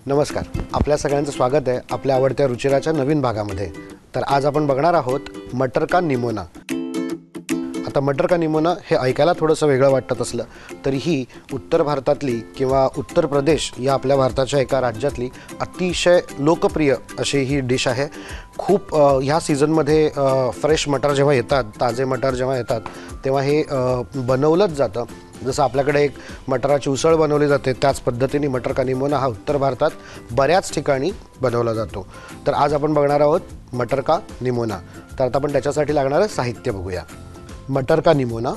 नमस्कार, आपल्या सगळ्यांचं स्वागत आहे आपल्या आवडत्या रुचिराच्या नवीन भागामध्ये। तर आज आपण बघणार आहोत मटर का निमोना। आता मटर का निमोना हे ऐकायला थोडंसं वेगळं वाटत असलं तरीही उत्तर भारतातली किंवा उत्तर प्रदेश या आपल्या भारताच्या एका राज्यातली अतिशय लोकप्रिय अशी ही डिश आहे। खूप ह्या सीझनमध्ये फ्रेश मटर जेव्हा येतात, ताजे मटर जेव्हा येतात तेव्हा हे बनवलंच जातं। जसं आपल्याकडे एक मटराची उसळ बनवली जाते त्याच पद्धतीने मटर का निमोना हा उत्तर भारतात बऱ्याच ठिकाणी बनवला जातो। तर आज आपण बघणार आहोत मटर का निमोना। तर आता आपण त्याच्यासाठी लागणारं साहित्य बघूया। मटर का निमोना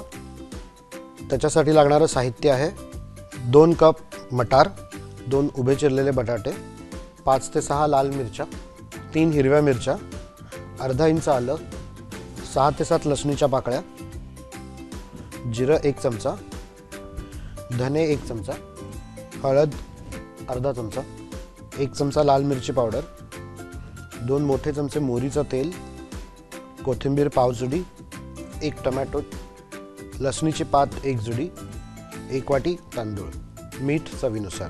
त्याच्यासाठी लागणारं साहित्य आहे 2 कप मटार, 2 उभे चिरलेले बटाटे, 5 ते 6 लाल मिरच्या, 3 हिरव्या मिरच्या, अर्धा इंच आलं, 6 ते 7 लसणीच्या पाकळ्या, जिरं 1 चमचा, धने 1 चमचा, हळद अर्धा चमचा, 1 चमचा लाल मिरची पावडर, 2 मोठे चमचे मोहरीचं तेल, कोथिंबीर पाव जुडी, 1 टोमॅटो, लसणीची पात 1 जुडी, 1 वाटी तांदूळ, मीठ चवीनुसार।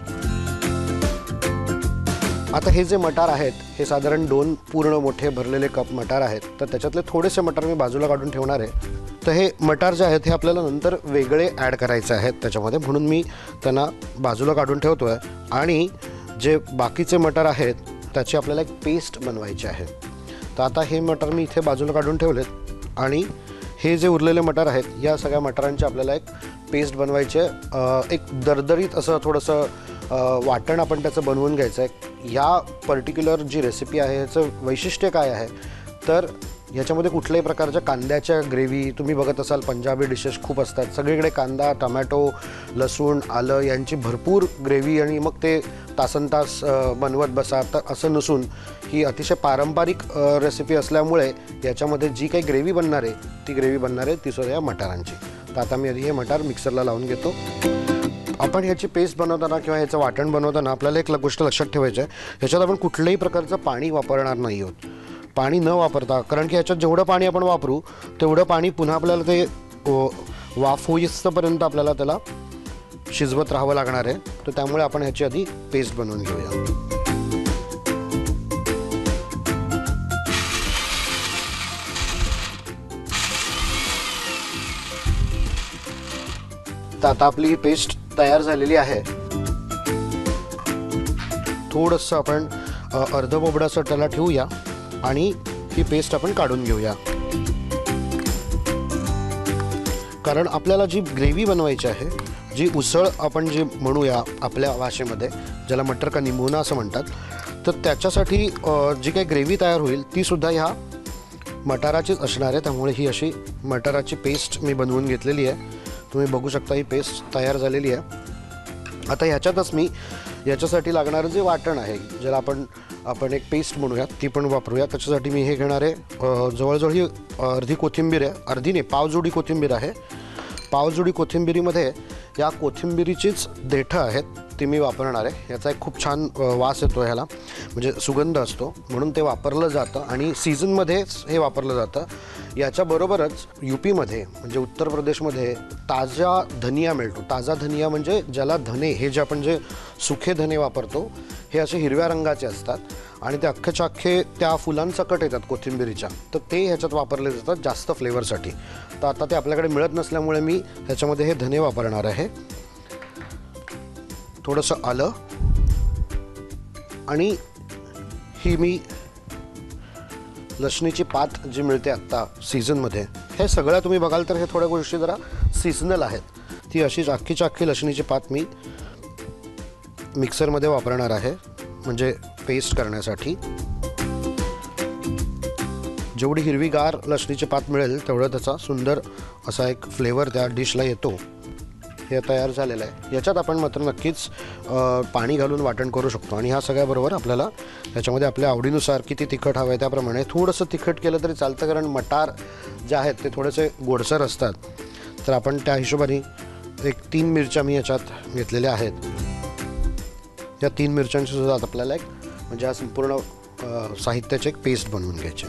आता हे जे मटार आहेत हे साधारण 2 पूर्ण मोठे भरलेले कप मटार आहेत। तर त्याच्यातले थोडेसे मटार मी बाजूला काढून ठेवणार आहे। तर हे मटार जे आहेत हे आपल्याला नंतर वेगळे ॲड करायचे आहेत त्याच्यामध्ये, म्हणून मी त्यांना बाजूला काढून ठेवतो आहे। आणि जे बाकीचे मटार आहेत त्याची आपल्याला एक पेस्ट बनवायची आहे। तर आता हे मटार मी इथे बाजूला काढून ठेवलेत आणि हे जे उरलेले मटार आहेत या सगळ्या मटारांची आपल्याला एक पेस्ट बनवायची आहे। एक दरदरीत असं थोडंसं वाटण आपण त्याचं बनवून घ्यायचं आहे। या पर्टिक्युलर जी रेसिपी आहे ह्याचं वैशिष्ट्य काय आहे तर ह्याच्यामध्ये कुठल्याही प्रकारच्या कांद्याच्या ग्रेव्ही, तुम्ही बघत असाल पंजाबी डिशेस खूप असतात, सगळीकडे कांदा, टोमॅटो, लसूण, आलं यांची भरपूर ग्रेव्ही आणि मग ते तासनतास बनवत बसा। तर असं नसून ही अतिशय पारंपरिक रेसिपी असल्यामुळे याच्यामध्ये जी काही ग्रेव्ही बनणार आहे ती ग्रेव्ही बनणार आहे ती सुद्धा या मटारांची। तर आता मी आधी हे मटार मिक्सरला लावून घेतो। आपण ह्याची पेस्ट बनवताना किंवा ह्याचं वाटण बनवताना आपल्याला एक गोष्ट लक्षात ठेवायची आहे, ह्याच्यात आपण कुठल्याही प्रकारचं पाणी वापरणार नाही आहोत। पाणी न वापरता, कारण की ह्याच्यात जेवढं पाणी आपण वापरू तेवढं पाणी पुन्हा आपल्याला ते वाफ होईस्तपर्यंत आपल्याला त्याला शिजवत राहावं लागणार आहे। तर त्यामुळे आपण ह्याची आधी पेस्ट बनवून घेऊया। तर आता आपली ही पेस्ट तयार झालेली आहे। थोडंसं आपण अर्ध बोबडाचं त्याला ठेवूया आणि ही पेस्ट आपण काढून घेऊया। कारण आपल्याला जी ग्रेव्ही बनवायची आहे, जी उसळ आपण जी म्हणूया आपल्या भाषेमध्ये, ज्याला मटर का निमोना असं म्हणतात, तर त्याच्यासाठी जी काही ग्रेव्ही तयार होईल ती सुद्धा ह्या मटाराचीच असणार आहे। त्यामुळे ही अशी मटाराची पेस्ट मी बनवून घेतलेली आहे। तुम्ही बघू शकता ही पेस्ट तयार झालेली आहे। आता ह्याच्यातच मी याच्यासाठी लागणारं जे वाटण आहे, ज्याला आपण एक पेस्ट म्हणूया, ती पण वापरूया। त्याच्यासाठी मी हे घेणार आहे जवळजवळ ही अर्धी कोथिंबीर आहे, अर्धी नाही पाव जुडी कोथिंबीर आहे। पाव जुडी कोथिंबीरीमध्ये या कोथिंबीरीचीच देठं आहेत ती मी वापरणार आहे। याचा एक खूप छान वास येतो, ह्याला म्हणजे सुगंध असतो, म्हणून ते वापरलं जातं आणि सीझनमध्येच हे वापरलं जातं। याच्याबरोबरच यूपीमध्ये म्हणजे उत्तर प्रदेशमध्ये ताजा धनिया मिळतो। ताजा धनिया म्हणजे ज्याला धने, हे जे आपण जे सुखे धने वापरतो हे असे हिरव्या रंगाचे असतात आणि ते अख्खेच्या अख्खे त्या फुलांसकट येतात कोथिंबीरीच्या, तर ते ह्याच्यात वापरले जातात जास्त फ्लेवरसाठी। तर आता ते आपल्याकडे मिळत नसल्यामुळे मी ह्याच्यामध्ये हे धने वापरणार आहे। थोडंसं आलं आणि ही मी लसणीची पात जी मिळते आत्ता सीझनमध्ये, हे सगळं तुम्ही बघाल तर हे थोड्या गोष्टी जरा सीझनल आहेत। ती अशीच अख्खीच्या अख्खी लसणीची पात मी मिक्सरमध्ये वापरणार आहे म्हणजे पेस्ट करण्यासाठी। जेवढी हिरवीगार लसणीची पात मिळेल तेवढं त्याचा सुंदर असा एक फ्लेवर त्या डिशला येतो। हे तयार झालेलं आहे। याच्यात आपण मात्र नक्कीच पाणी घालून वाटण करू शकतो आणि ह्या सगळ्याबरोबर आपल्याला याच्यामध्ये आपल्या आवडीनुसार किती तिखट हवं आहे त्याप्रमाणे थोडंसं तिखट केलं तरी चालतं, कारण मटार जे आहेत ते थोडेसे गोडसर असतात। तर आपण त्या हिशोबाने एक 3 मिरच्या मी याच्यात घेतलेल्या आहेत। या 3 मिरच्यांची सुद्धा आपल्याला एक म्हणजे हा संपूर्ण साहित्याची एक पेस्ट बनवून घ्यायची।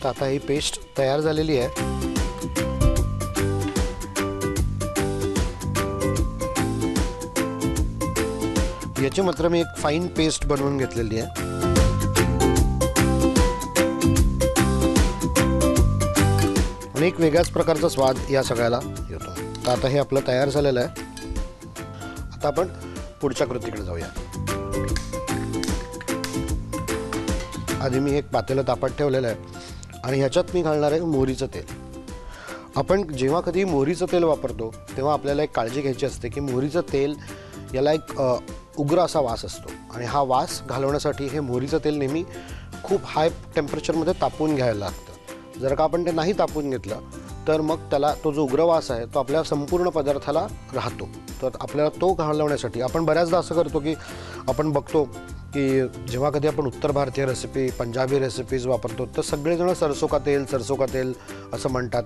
तर आता ही पेस्ट तयार झालेली आहे. याची मात्र मी एक फाईन पेस्ट बनवून घेतलेली आहे. आणि एक वेगळ्याच प्रकारचा स्वाद या सगळ्याला येतो. तर आता हे आपलं तयार झालेलं आहे. आता आपण पुढच्या कृतीकडे जाऊया. आधी मी एक पातेलं तापत ठेवलेलं आहे आणि ह्याच्यात मी घालणार आहे मोहरीचं तेल. आपण जेव्हा कधी मोहरीचं तेल वापरतो तेव्हा आपल्याला एक काळजी घ्यायची असते की मोहरीचं तेल याला एक उग्र असा वास असतो आणि हा वास घालवण्यासाठी हे मोहरीचं तेल नेहमी खूप हाय टेम्परेचरमध्ये तापवून घ्यायला लागतं. जर का आपण ते नाही तापवून घेतलं तर मग त्याला तो जो उग्र वास आहे तो आपल्या संपूर्ण पदार्थाला राहतो. तर आपल्याला तो घालवण्यासाठी आपण बऱ्याचदा असं करतो की आपण बघतो की जेव्हा कधी आपण उत्तर भारतीय रेसिपी, पंजाबी रेसिपीज वापरतो तर सगळेजण सरसों का तेल असं म्हणतात.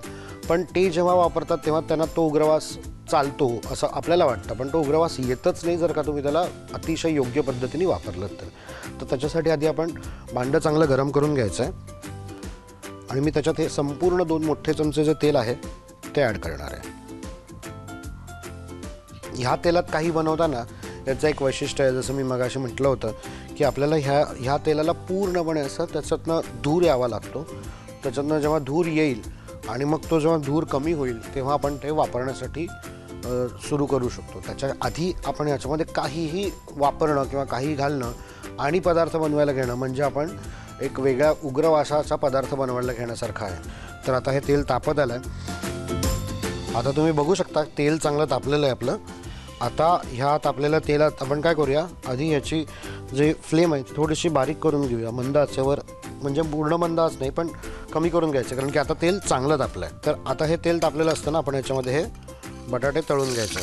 पण ते जेव्हा वापरतात तेव्हा त्यांना तो उग्रवास चालतो असं आपल्याला वाटतं, पण तो उग्रवास येतच नाही जर का तुम्ही त्याला अतिशय योग्य पद्धतीने वापरलं तर. त्याच्यासाठी आधी आपण भांडं चांगलं गरम करून घ्यायचं आहे आणि मी त्याच्यात हे संपूर्ण 2 मोठे चमचे जे तेल आहे ते ॲड करणार आहे. ह्या तेलात काही बनवताना याचं एक वैशिष्ट्य आहे, जसं मी मगाशी म्हटलं होतं की आपल्याला ह्या तेलाला पूर्णपणे असं त्याच्यातनं धूर यावा लागतो. त्याच्यातनं जेव्हा धूर येईल आणि मग तो जेव्हा धूर कमी होईल तेव्हा आपण ते वापरण्यासाठी सुरू करू शकतो. त्याच्या आधी आपण याच्यामध्ये काहीही वापरणं किंवा काही घालणं आणि पदार्थ बनवायला घेणं म्हणजे आपण एक वेगळ्या उग्रवासाचा पदार्थ बनवायला घेण्यासारखा आहे. तर आता हे तेल तापत आलं आहे. आता तुम्ही बघू शकता तेल चांगलं तापलेलं आहे आपलं. आता ह्या तापलेल्या तेलात आपण काय करूया, आधी याची जी फ्लेम आहे ती थोडीशी बारीक करून घेऊया, मंद आचेवर. म्हणजे पूर्ण मंद आच नाही पण कमी करून घ्यायचं, कारण की आता तेल चांगलं तापलं आहे. तर आता हे तेल तापलेलं असताना आपण याच्यामध्ये हे बटाटे तळून घ्यायचे.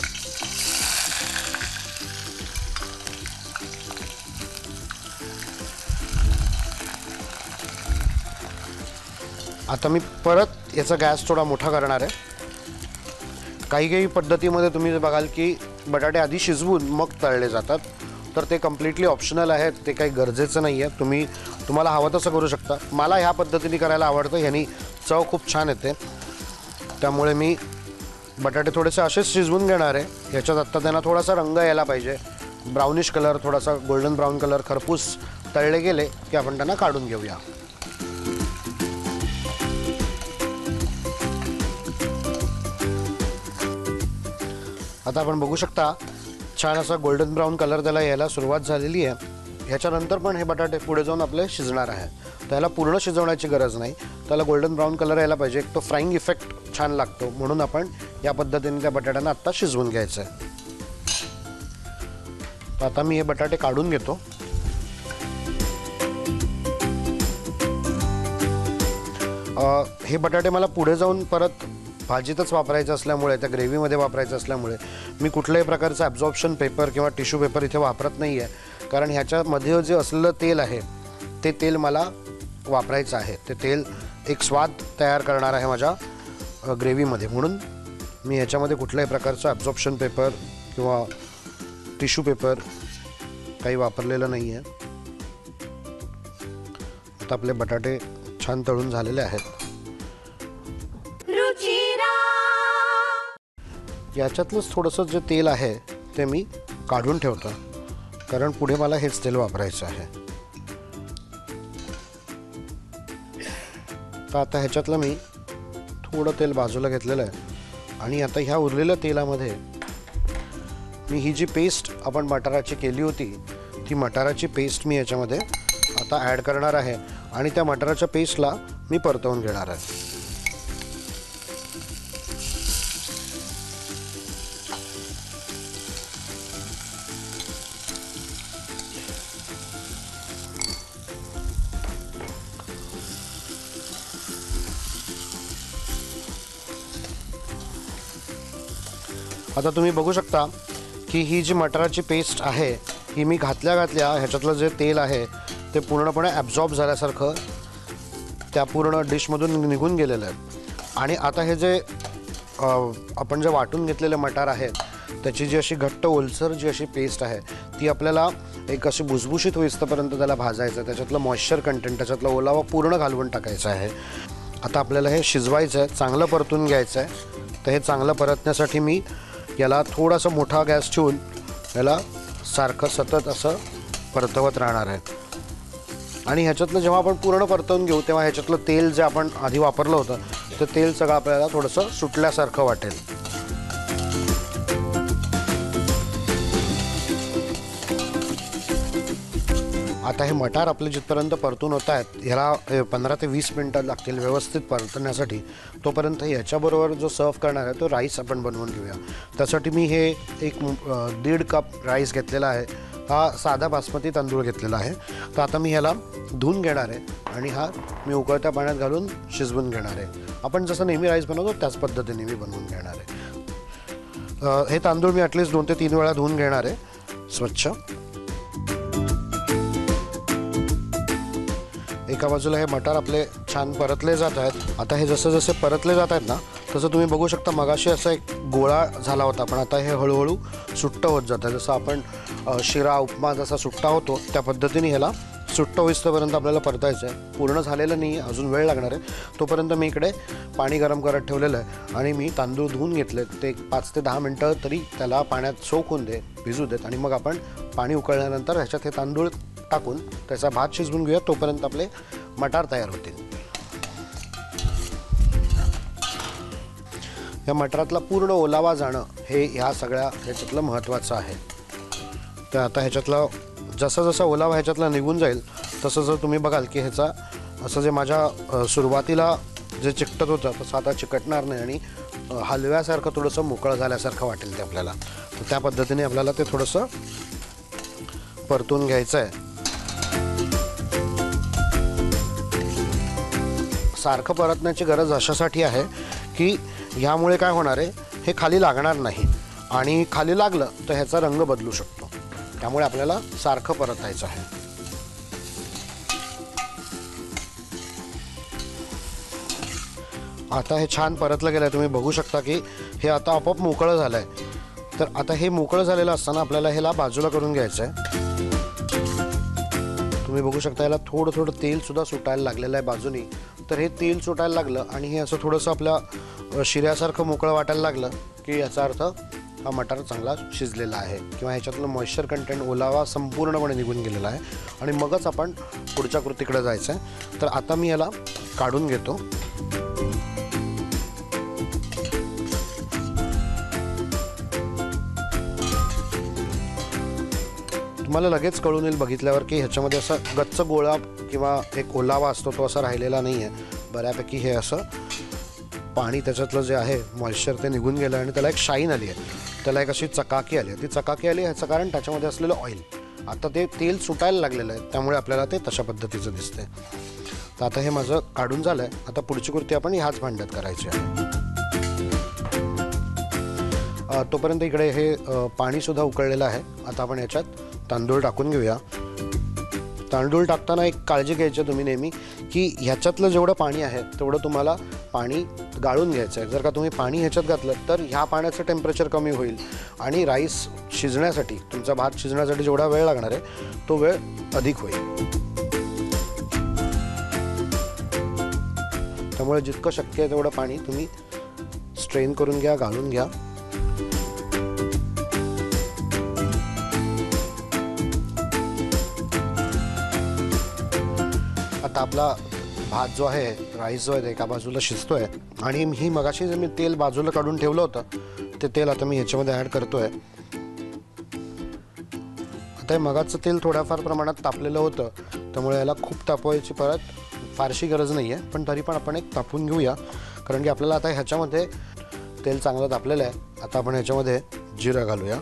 आता मी परत याचा गॅस थोडा मोठा करणार आहे. काही पद्धतीमध्ये तुम्ही बघाल की बटाटे आधी शिजवून मग तळले जातात, तर ते कम्प्लिटली ऑप्शनल आहे, ते काही गरजेचं नाही आहे. तुम्हाला हवं तसं करू शकता. मला ह्या पद्धतीने करायला आवडतं, ह्यानी चव खूप छान येते. त्यामुळे मी बटाटे थोडेसे असेच शिजवून घेणार आहे. ह्याच्यात आत्ता त्यांना थोडासा रंग यायला पाहिजे, ब्राउनिश कलर, थोडासा गोल्डन ब्राऊन कलर खरपूस तळले गेले की आपण त्यांना काढून घेऊया. आता आपण बघू शकता छान असा गोल्डन ब्राऊन कलर त्याला यायला सुरुवात झालेली आहे. ह्याच्यानंतर पण हे बटाटे पुढे जाऊन आपले शिजणार आहे. त्याला पूर्ण शिजवण्याची गरज नाही, त्याला गोल्डन ब्राऊन कलर यायला पाहिजे. एक तो फ्राईंग इफेक्ट छान लागतो, म्हणून आपण या पद्धतीने त्या बटाट्यांना आत्ता शिजवून घ्यायचं आहे. तर आता मी हे बटाटे काढून घेतो. हे बटाटे मला पुढे जाऊन परत भाजीतच वापरायचं असल्यामुळे, त्या ग्रेव्हीमध्ये वापरायचं असल्यामुळे मी कुठल्याही प्रकारचं ॲब्झॉर्प्शन पेपर किंवा टिश्यू पेपर इथे वापरत नाही आहे. कारण ह्याच्यामध्ये जे असलेलं तेल आहे ते तेल मला वापरायचं आहे. ते तेल एक स्वाद तयार करणार आहे माझ्या ग्रेव्हीमध्ये, म्हणून मी ह्याच्यामध्ये कुठल्याही प्रकारचं ॲब्झॉर्प्शन पेपर किंवा टिश्यू पेपर काही वापरलेलं नाही आहे. आता आपले बटाटे छान तळून झालेले आहेत. याच्यातलंच थोडंसं जे तेल आहे ते मी काढून ठेवतो, कारण पुढे मला हेच तेल वापरायचं आहे. तर आता ह्याच्यातलं मी थोडं तेल बाजूला घेतलेलं आहे आणि आता ह्या उरलेल्या तेलामध्ये मी ही जी पेस्ट आपण मटाराची केली होती ती मटाराची पेस्ट मी याच्यामध्ये आता ॲड करणार आहे आणि त्या मटाराच्या पेस्टला मी परतवून घेणार आहे. आता तुम्ही बघू शकता की ही जी मटाराची पेस्ट आहे ही मी घातल्या ह्याच्यातलं जे तेल आहे ते पूर्णपणे ॲब्झॉर्ब झाल्यासारखं त्या पूर्ण डिशमधून निघून गेलेलं आहे. आणि आता हे जे आपण जे वाटून घेतलेले मटार आहेत त्याची जी अशी घट्ट ओलसर जी अशी पेस्ट आहे ती आपल्याला एक अशी भुसभुशीत होईस्तोपर्यंत त्याला भाजायचं. त्याच्यातलं मॉइश्चर कंटेंट, त्याच्यातला ओलावा पूर्ण घालवून टाकायचा आहे. आता आपल्याला हे शिजवायचं आहे, चांगलं परतून घ्यायचं आहे. तर हे चांगलं परतण्यासाठी मी याला थोडासा मोठा गॅस ठेवून याला सारखं सतत असं परतवत राहणार आहे. आणि ह्याच्यातलं जेव्हा आपण पूर्ण परतवून घेऊ तेव्हा ह्याच्यातलं तेल जे आपण आधी वापरलं होतं ते तेल सगळं आपल्याला थोडंसं सुटल्यासारखं वाटेल. आता हे मटार आपले जिथपर्यंत परतून होत आहेत ह्याला 15 ते 20 मिनटं लागतील व्यवस्थित परतण्यासाठी. तोपर्यंत याच्याबरोबर जो सर्व करणार आहे तो राईस आपण बनवून घेऊया. त्यासाठी मी हे एक 1.5 कप राईस घेतलेला आहे. हा साधा बासमती तांदूळ घेतलेला आहे. तर आता मी ह्याला धुवून घेणार आहे आणि हा मी उकळत्या पाण्यात घालून शिजवून घेणार आहे. आपण जसं नेहमी राईस बनवतो त्याच पद्धतीने मी बनवून घेणार आहे. हे तांदूळ मी ॲटलिस्ट 2 ते 3 वेळा धुवून घेणार आहे स्वच्छ. एका बाजूला हे मटार आपले छान परतले जात आहेत. आता हे जसं जसे परतले जात आहेत ना तसं तुम्ही बघू शकता मगाशी असा एक गोळा झाला होता पण आता हे हळूहळू सुट्टं होत जातं. जसं आपण शिरा उपमा जसा सुट्टा होतो त्या पद्धतीने ह्याला सुट्टं होईस्तोपर्यंत आपल्याला परतायचं आहे. पूर्ण झालेलं नाही, अजून वेळ लागणार आहे. तोपर्यंत मी इकडे पाणी गरम करत ठेवलेलं आहे आणि मी तांदूळ धुवून घेतले. ते 5 ते 10 मिनटं तरी त्याला पाण्यात सोक होऊन दे, भिजू देत. आणि मग आपण पाणी उकळल्यानंतर ह्याच्यात हे तांदूळ टाकून त्याचा भात शिजवून घेऊया. तोपर्यंत आपले मटार तयार होतील. या मटारातला पूर्ण ओलावा जाणं हे ह्या सगळ्या ह्याच्यातलं महत्त्वाचं आहे. तर आता ह्याच्यातलं जसं जसं ओलावा ह्याच्यातला निघून जाईल तसं जर तुम्ही बघाल की ह्याचा असं जे माझ्या सुरुवातीला जे चिकटत होतं तसं आता चिकटणार नाही आणि हलव्यासारखं थोडंसं मोकळं झाल्यासारखं वाटेल ते आपल्याला. तर त्या पद्धतीने आपल्याला ते थोडंसं परतून घ्यायचं आहे. सारखं परतण्याची गरज अशासाठी आहे की ह्यामुळे काय होणार आहे, हे खाली लागणार नाही आणि खाली लागलं तर ह्याचा रंग बदलू शकतो. त्यामुळे आपल्याला सारखं परतायचं आहे. आता हे छान परतलं गेलं आहे. तुम्ही बघू शकता की हे आता आपोआप मोकळं झालं आहे. तर आता हे मोकळं झालेलं असताना आपल्याला ह्याला बाजूला करून घ्यायचं आहे. तुम्ही बघू शकता याला थोडं थोडं तेलसुद्धा सुटायला लागलेलं आहे बाजूनी. तर हे तेल सुटायला लागलं आणि हे असं थोडंसं आपल्या शिऱ्यासारखं मोकळं वाटायला लागलं की याचा अर्थ हा मटार चांगला शिजलेला आहे किंवा ह्याच्यातलं मॉइश्चर कंटेंट ओलावा संपूर्णपणे निघून गेलेला आहे आणि मगच आपण पुढच्या कृतीकडे जायचं आहे. तर आता मी याला काढून घेतो. तुम्हाला लगेच कळून येईल बघितल्यावर की ह्याच्यामध्ये असा गच्च गोळा किंवा एक ओलावा असतो तो असा राहिलेला नाही आहे. बऱ्यापैकी हे असं पाणी त्याच्यातलं जे आहे मॉइश्चर ते निघून गेलं आणि त्याला एक शाईन आली आहे, त्याला एक अशी चकाकी आली आहे. ती चकाकी आली ह्याचं कारण त्याच्यामध्ये असलेलं ऑइल. आता ते तेल सुटायला लागलेलं आहे त्यामुळे आपल्याला ते तशा पद्धतीचं दिसतंय. तर आता हे माझं काढून झालं आहे. आता पुढची कृती आपण ह्याच भांड्यात करायची आहे. तोपर्यंत इकडे हे पाणीसुद्धा उकळलेलं आहे. आता आपण याच्यात तांदूळ टाकून घेऊया. तांदूळ टाकताना एक काळजी घ्यायची तुम्ही नेहमी की ह्याच्यातलं जेवढं पाणी आहे तेवढं तुम्हाला पाणी गाळून घ्यायचं आहे. जर का तुम्ही पाणी ह्याच्यात घातलं तर ह्या पाण्याचं टेम्परेचर कमी होईल आणि राईस शिजण्यासाठी, तुमचा भात शिजण्यासाठी जेवढा वेळ लागणार आहे तो वेळ अधिक होईल. त्यामुळे जितकं शक्य आहे तेवढं पाणी तुम्ही स्ट्रेन करून घ्या, गाळून घ्या. आता आपला भात जो आहे, राईस जो आहे ते एका बाजूला शिजतोय आणि ही मगाशी जे मी तेल बाजूला काढून ठेवलं होतं ते तेल आता मी ह्याच्यामध्ये ॲड करतोय. आता हे मगाचं तेल थोड्याफार प्रमाणात तापलेलं होतं त्यामुळे याला खूप तापवायची परत फारशी गरज नाही आहे. पण तरी पण आपण एक तापवून घेऊया कारण की आपल्याला आता ह्याच्यामध्ये तेल चांगलं तापलेलं आहे. आता आपण ह्याच्यामध्ये जिरं घालूया.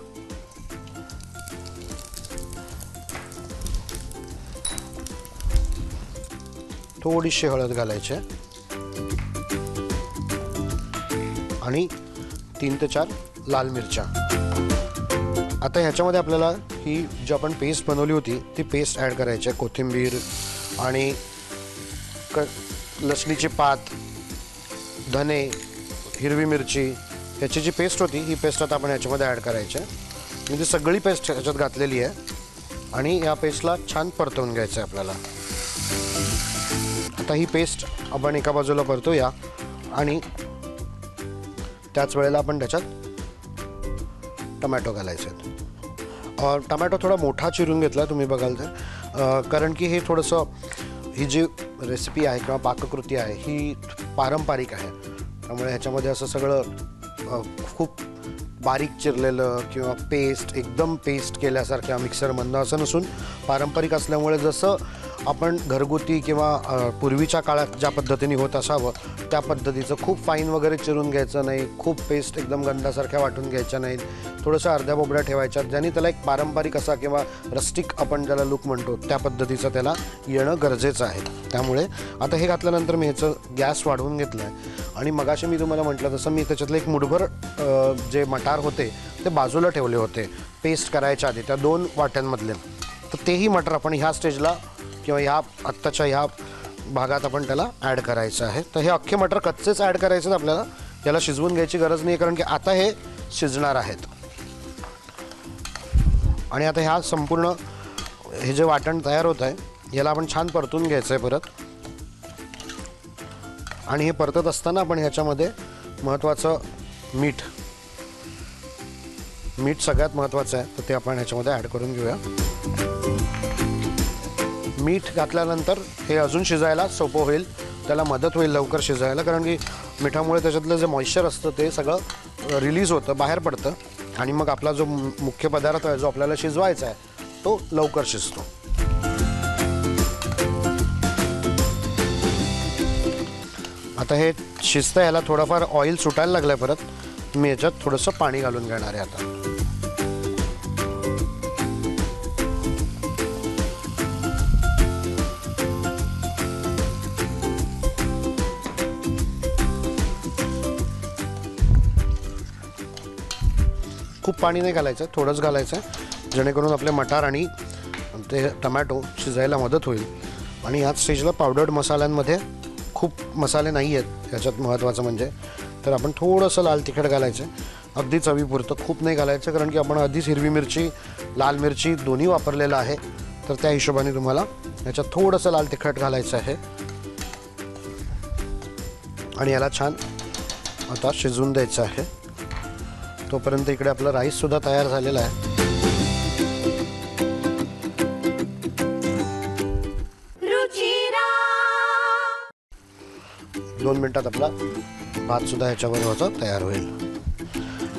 थोडीशी हळद घालायची आणि 3 ते 4 लाल मिरच्या. आता ह्याच्यामध्ये आपल्याला ही जी आपण पेस्ट बनवली होती ती पेस्ट ॲड करायची आहे. कोथिंबीर आणि लसणीची पात, धने, हिरवी मिरची ह्याची जी पेस्ट होती ही पेस्ट आता आपण ह्याच्यामध्ये ॲड करायची आहे. म्हणजे सगळी पेस्ट ह्याच्यात घातलेली आहे. आणि या पेस्टला छान परतवून घ्यायचं आहे आपल्याला. आता ही पेस्ट आपण एका बाजूला परतूया आणि त्याच वेळेला आपण त्याच्यात टमॅटो घालायचे आहेत. टमॅटो थोडा मोठा चिरून घेतला तुम्ही बघाल तर, कारण की हे थोडंसं ही जी रेसिपी आहे किंवा पाककृती आहे ही पारंपरिक आहे. त्यामुळे ह्याच्यामध्ये असं सगळं खूप बारीक चिरलेलं किंवा पेस्ट एकदम पेस्ट केल्यासारख्या मिक्सरमधनं असं नसून पारंपरिक असल्यामुळे जसं आपण घरगुती किंवा पूर्वीच्या काळात ज्या पद्धतीने होत असावं त्या पद्धतीचं खूप फाईन वगैरे चिरून घ्यायचं नाही, खूप पेस्ट एकदम गंधासारख्या वाटून घ्यायच्या नाहीत, थोडंसं अर्ध्या बोबड्या ठेवायच्या ज्याने त्याला एक पारंपरिक असा किंवा रस्टिक आपण ज्याला लुक म्हणतो त्या पद्धतीचं त्याला येणं गरजेचं आहे. त्यामुळे आता हे घातल्यानंतर मी ह्याचं गॅस वाढवून घेतलं आहे आणि मगाशी मी तुम्हाला म्हटलं तसं मी त्याच्यातले एक मुठभर जे मटार होते ते बाजूला ठेवले होते पेस्ट करायच्या आधी त्या 2 वाट्यांमधले. तर तेही मटार आपण ह्या स्टेजला किंवा ह्या आत्ताच्या ह्या भागात आपण त्याला ॲड करायचं आहे. तर हे अख्खे मटर कच्चेच ॲड करायचे आहेत आपल्याला, याला शिजवून घ्यायची गरज नाही कारण की आता हे शिजणार आहेत. आणि आता ह्या संपूर्ण हे जे वाटण तयार होत आहे याला आपण छान परतून घ्यायचं आहे परत. आणि हे परतत असताना आपण ह्याच्यामध्ये महत्त्वाचं मीठ सगळ्यात महत्त्वाचं आहे, तर ते आपण ह्याच्यामध्ये ॲड करून घेऊया. मीठ घातल्यानंतर हे अजून शिजायला सोपं होईल, त्याला मदत होईल लवकर शिजायला, कारण की मिठामुळे त्याच्यातलं जे मॉइश्चर असतं ते सगळं रिलीज होतं, बाहेर पडतं आणि मग आपला जो मुख्य पदार्थ आहे जो आपल्याला शिजवायचा आहे तो लवकर शिजतो. आता हे शिजतं, याला थोडंफार ऑइल सुटायला लागलं आहे. परत मी याच्यात थोडंसं पाणी घालून घेणार आहे. आता खूप पाणी नाही घालायचं, थोडंच घालायचं आहे जेणेकरून आपले मटार आणि ते टमॅटो शिजायला मदत होईल. आणि ह्याच स्टेजला पावडर्ड मसाल्यांमध्ये खूप मसाले नाही आहेत ह्याच्यात महत्त्वाचं म्हणजे, तर आपण थोडंसं लाल तिखट घालायचं आहे, अगदी चवीपुरतं, खूप नाही घालायचं कारण की आपण आधीच हिरवी मिरची लाल मिरची दोन्ही वापरलेलं आहे. तर त्या हिशोबाने तुम्हाला ह्याच्यात थोडंसं लाल तिखट घालायचं आहे. आणि याला छान आता शिजवून द्यायचं आहे. तोपर्यंत इकडे आपला राईससुद्धा तयार झालेला आहे. 2 मिनिटात आपला भातसुद्धा ह्याच्यावर होता तयार होईल.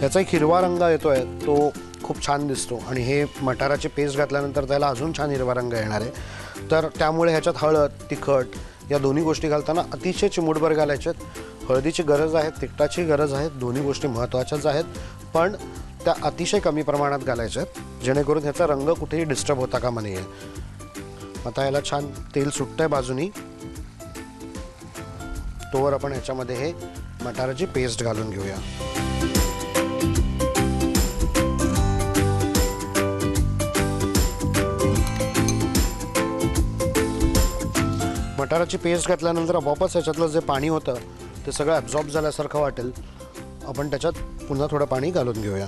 याचा एक हिरवा रंग येतो आहे तो खूप छान दिसतो आणि हे मटाराची पेस्ट घातल्यानंतर त्याला अजून छान हिरवा रंग येणार आहे. तर त्यामुळे ह्याच्यात हळद तिखट या दोन्ही गोष्टी घालताना अतिशय चिमूटभर घालायच्यात. हळदीची गरज आहे, तिखटाची गरज आहे, दोन्ही गोष्टी महत्त्वाच्याच आहेत, पण त्या अतिशय कमी प्रमाणात घालायच्या आहेत जेणेकरून ह्याचा रंग कुठेही डिस्टर्ब होता कामा नये. आता याला छान तेल सुटतंय बाजूनी, तोवर आपण ह्याच्यामध्ये हे मटाराची पेस्ट घालून घेऊया. मटाराची पेस्ट घातल्यानंतर आपोआपच ह्याच्यातलं जे पाणी होतं ते सगळं ॲब्झॉर्ब झाल्यासारखं वाटेल. आपण त्याच्यात पुन्हा थोडं पाणी घालून घेऊया.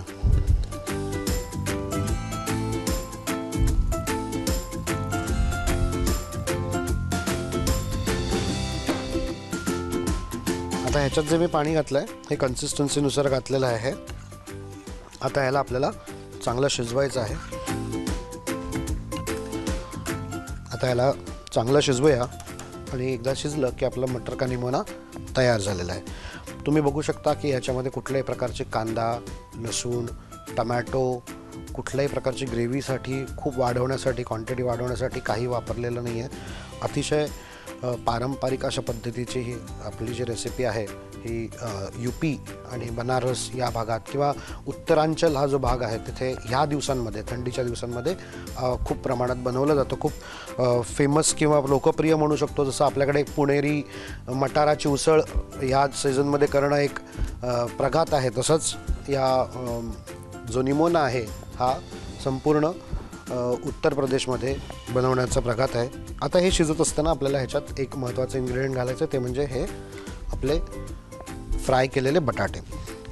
आता ह्याच्यात जे मी पाणी घातलं आहे हे कन्सिस्टन्सीनुसार घातलेलं आहे. आता ह्याला आपल्याला चांगलं शिजवायचं आहे. आता ह्याला चांगलं शिजवूया आणि एकदा शिजलं की आपलं मटर का निमोना तयार झालेला आहे. तुम्ही बघू शकता की ह्याच्यामध्ये कुठल्याही प्रकारचे कांदा लसूण टमॅटो कुठल्याही प्रकारची ग्रेव्हीसाठी खूप वाढवण्यासाठी क्वांटिटी वाढवण्यासाठी काही वापरलेलं नाही आहे. अतिशय पारंपरिक अशा पद्धतीची ही आपली जी रेसिपी आहे ही UP आणि बनारस या भागात किंवा उत्तरांचल हा जो भाग आहे तिथे ह्या दिवसांमध्ये थंडीच्या दिवसांमध्ये खूप प्रमाणात बनवलं जातं. खूप फेमस किंवा लोकप्रिय म्हणू शकतो. जसं आपल्याकडे एक पुणेरी मटाराची उसळ ह्या सीझनमध्ये करणं एक प्रघात आहे, तसंच या जो निमोना आहे हा संपूर्ण उत्तर प्रदेशमध्ये बनवण्याचा प्रघात आहे. आता हे शिजत असताना आपल्याला ह्याच्यात एक महत्त्वाचं इन्ग्रेडियंट घालायचं ते म्हणजे हे आपले फ्राय केलेले बटाटे.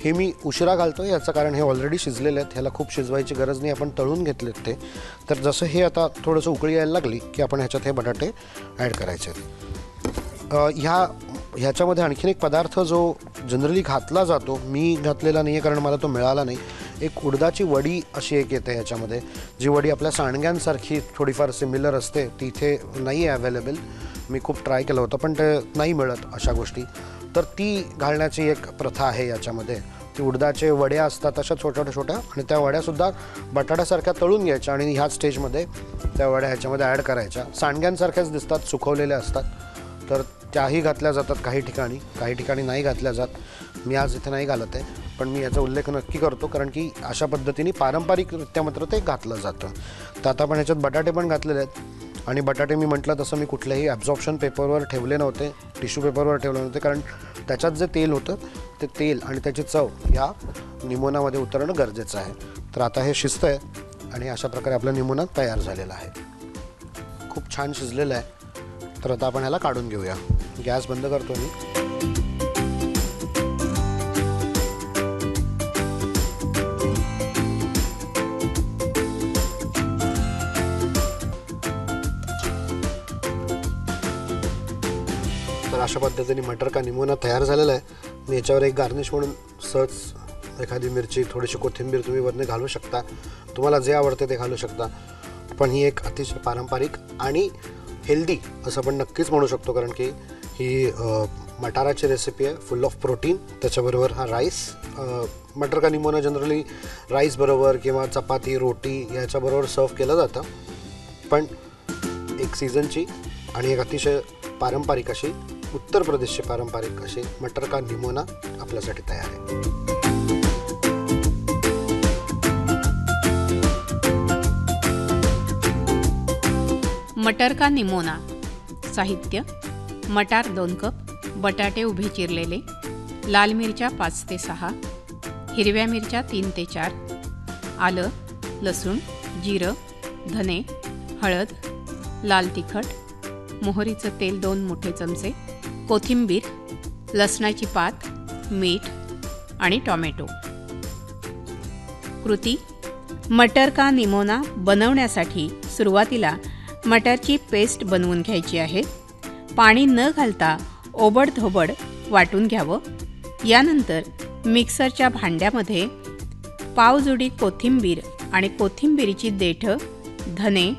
हे मी उशिरा घालतो याचं कारण हे ऑलरेडी शिजलेले आहेत, ह्याला खूप शिजवायची गरज नाही, आपण तळून घेतलेत ते. तर जसं हे आता थोडंसं उकळी यायला लागली की आपण ह्याच्यात हे बटाटे ॲड करायचे आहेत. ह्याच्यामध्ये आणखीन एक पदार्थ जो जनरली घातला जातो, मी घातलेला नाही आहे कारण मला तो मिळाला नाही. एक उडदाची वडी अशी एक येते ह्याच्यामध्ये, जी वडी आपल्या सांडग्यांसारखी थोडीफार सिमिलर असते, ती इथे नाही आहे अवेलेबल. मी खूप ट्राय केलं होतं पण ते नाही मिळत अशा गोष्टी. तर ती घालण्याची एक प्रथा आहे याच्यामध्ये. ती उडदाचे वड्या असतात अशा छोट्या छोट्या, आणि त्या वड्यासुद्धा बटाट्यासारख्या तळून घ्यायच्या आणि ह्या स्टेजमध्ये त्या वड्या ह्याच्यामध्ये ॲड करायच्या. सांडग्यांसारख्याच दिसतात, सुकवलेल्या असतात, तर त्याही घातल्या जातात काही ठिकाणी नाही घातल्या जात. मी आज इथे नाही घालत आहे, पण मी याचा उल्लेख नक्की करतो कारण की अशा पद्धतीने पारंपरिकरित्या मात्र ते घातलं जातं. तर आता आपण ह्याच्यात बटाटे पण घातलेले आहेत, आणि बटाटे मी म्हटलं तसं मी कुठल्याही ॲब्झॉर्प्शन पेपरवर ठेवले नव्हते, टिश्यू पेपरवर ठेवले नव्हते, कारण त्याच्यात जे तेल होतं ते तेल आणि त्याची चव ह्या निमोनामध्ये उतरणं गरजेचं आहे. तर आता हे शिजतं आहे आणि अशा प्रकारे आपला निमोना तयार झालेला आहे. खूप छान शिजलेलं आहे. तर आता आपण ह्याला काढून घेऊया. गॅस बंद करतो मी. तर अशा पद्धतीने मटर का निमोना तयार झालेला आहे. मी याच्यावर एक गार्निश म्हणून सहज एखादी मिरची, थोडीशी कोथिंबीर तुम्ही वरने घालू शकता. तुम्हाला जे आवडते ते घालू शकता. पण ही एक अतिशय पारंपरिक आणि हेल्दी असं आपण नक्कीच म्हणू शकतो, कारण की ही मटाराची रेसिपी आहे, फुल ऑफ प्रोटीन. त्याच्याबरोबर हा राईस, मटर का निमोना जनरली राईसबरोबर किंवा चपाती, रोटी याच्याबरोबर सर्व केलं जातं. पण एक सीझनची आणि एक अतिशय पारंपरिक अशी, उत्तर प्रदेशची पारंपरिक अशी मटर का निमोना आपल्यासाठी तयार आहे. मटर का निमोना. साहित्य: मटार 2 कप, बटाटे उभे चिरलेले, लाल मिरच्या 5 ते 6, हिरव्या मिरच्या 3 ते 4, आलं, लसूण, जिरं, धने, हळद, लाल तिखट, मोहरीचं तेल 2 मोठे चमचे, कोथिंबीर, लसणाची पात, मीठ आणि टोमॅटो. कृती: मटर का निमोना बनवण्यासाठी सुरुवातीला मटारची पेस्ट बनवून घ्यायची आहे. पाणी न घालता ओबडधोबड वाटून घ्यावं. यानंतर मिक्सरच्या भांड्यामध्ये पावजुडी कोथिंबीर आणि कोथिंबीरीची देठं, धने,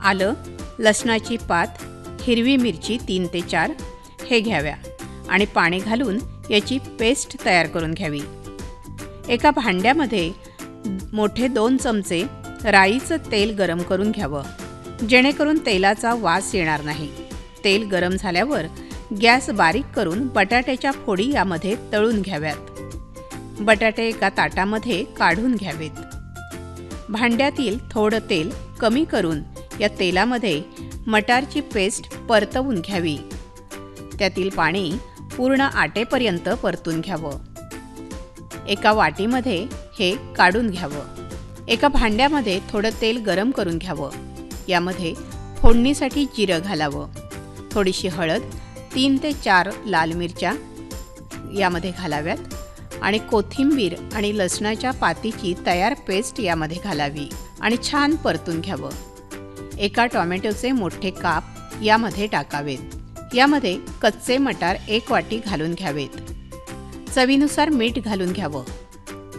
आलं, लसणाची पात, हिरवी मिरची 3 ते 4 हे घ्याव्या आणि पाणी घालून याची पेस्ट तयार करून घ्यावी. एका भांड्यामध्ये मोठे 2 चमचे राईचं तेल गरम करून घ्यावं, जेणेकरून तेलाचा वास येणार नाही. तेल गरम झाल्यावर गॅस बारीक करून बटाट्याच्या फोडी यामध्ये तळून घ्याव्यात. बटाटे एका ताटामध्ये काढून घ्यावेत. भांड्यातील थोडं तेल कमी करून या तेलामध्ये मटारची पेस्ट परतवून घ्यावी. त्यातील पाणी पूर्ण आटेपर्यंत परतून घ्यावं. एका वाटीमध्ये हे काढून घ्यावं. एका भांड्यामध्ये थोडं तेल गरम करून घ्यावं. यामध्ये फोडणीसाठी जिरं घालावं. थोडीशी हळद, 3 ते 4 लाल मिरच्या यामध्ये घालाव्यात आणि कोथिंबीर आणि लसणाच्या पातीची तयार पेस्ट यामध्ये घालावी आणि छान परतून घ्यावं. एका टोमॅटोचे मोठे काप यामध्ये टाकावेत. यामध्ये कच्चे मटार 1 वाटी घालून घ्यावेत. चवीनुसार मीठ घालून घ्यावं.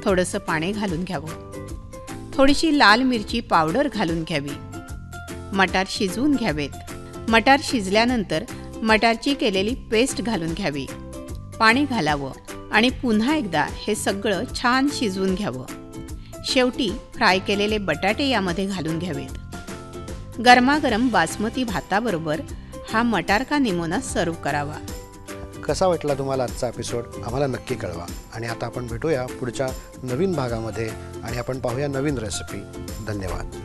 थोडंसं पाणी घालून घ्यावं. थोडीशी लाल मिरची पावडर घालून घ्यावी. मटार शिजवून घ्यावेत. मटार शिजल्यानंतर मटारची केलेली पेस्ट घालून घ्यावी. पाणी घालावं आणि पुन्हा एकदा हे सगळं छान शिजवून घ्यावं. शेवटी फ्राय केलेले बटाटे यामध्ये घालून घ्यावेत. गरमागरम बासमती भाताबरोबर हा मटार का निमोना सर्व करावा. कसा वाटला तुम्हाला आजचा एपिसोड आम्हाला नक्की कळवा. आणि आता आपण भेटूया पुढच्या नवीन भागामध्ये आणि आपण पाहूया नवीन रेसिपी. धन्यवाद.